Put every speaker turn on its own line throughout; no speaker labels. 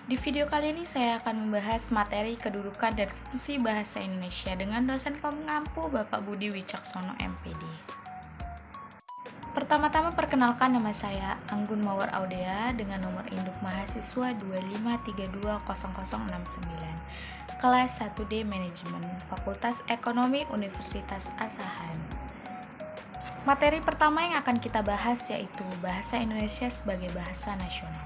Di video kali ini saya akan membahas materi kedudukan dan fungsi bahasa Indonesia dengan dosen pengampu Bapak Budi Wicaksono MPD. Pertama-tama perkenalkan, nama saya Anggun Mawar Audea dengan nomor induk mahasiswa 253200069, kelas 1D Manajemen, Fakultas Ekonomi Universitas Asahan. Materi pertama yang akan kita bahas yaitu bahasa Indonesia sebagai bahasa nasional.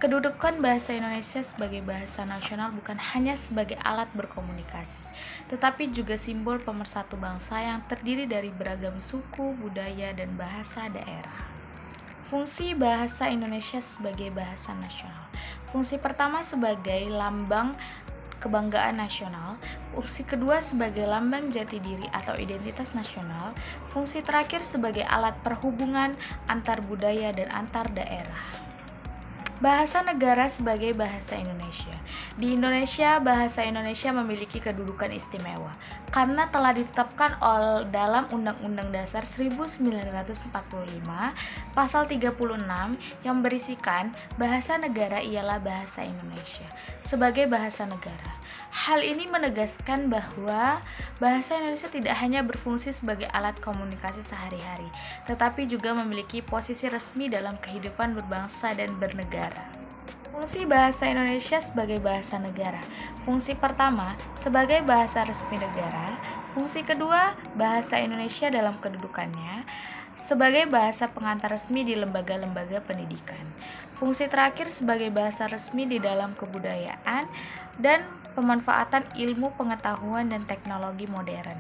Kedudukan bahasa Indonesia sebagai bahasa nasional bukan hanya sebagai alat berkomunikasi, tetapi juga simbol pemersatu bangsa yang terdiri dari beragam suku, budaya, dan bahasa daerah. Fungsi bahasa Indonesia sebagai bahasa nasional. Fungsi pertama sebagai lambang kebanggaan nasional, fungsi kedua sebagai lambang jati diri atau identitas nasional, fungsi terakhir sebagai alat perhubungan antar budaya dan antar daerah. Bahasa negara sebagai bahasa Indonesia. Di Indonesia, bahasa Indonesia memiliki kedudukan istimewa karena telah ditetapkan dalam Undang-Undang Dasar 1945 Pasal 36 yang berisikan bahasa negara ialah bahasa Indonesia sebagai bahasa negara. Hal ini menegaskan bahwa bahasa Indonesia tidak hanya berfungsi sebagai alat komunikasi sehari-hari, tetapi juga memiliki posisi resmi dalam kehidupan berbangsa dan bernegara. Fungsi bahasa Indonesia sebagai bahasa negara. Fungsi pertama, sebagai bahasa resmi negara. Fungsi kedua, bahasa Indonesia dalam kedudukannya sebagai bahasa pengantar resmi di lembaga-lembaga pendidikan. Fungsi terakhir sebagai bahasa resmi di dalam kebudayaan dan pemanfaatan ilmu pengetahuan dan teknologi modern.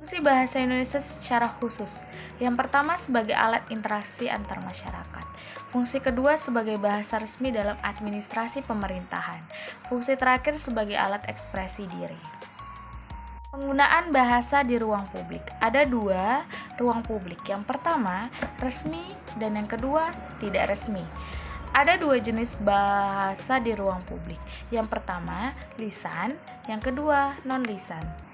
Fungsi bahasa Indonesia secara khusus. Yang pertama sebagai alat interaksi antar masyarakat. Fungsi kedua sebagai bahasa resmi dalam administrasi pemerintahan. Fungsi terakhir sebagai alat ekspresi diri. Penggunaan bahasa di ruang publik. Ada dua ruang publik. Yang pertama, resmi, dan yang kedua, tidak resmi. Ada dua jenis bahasa di ruang publik. Yang pertama, lisan, yang kedua, non-lisan.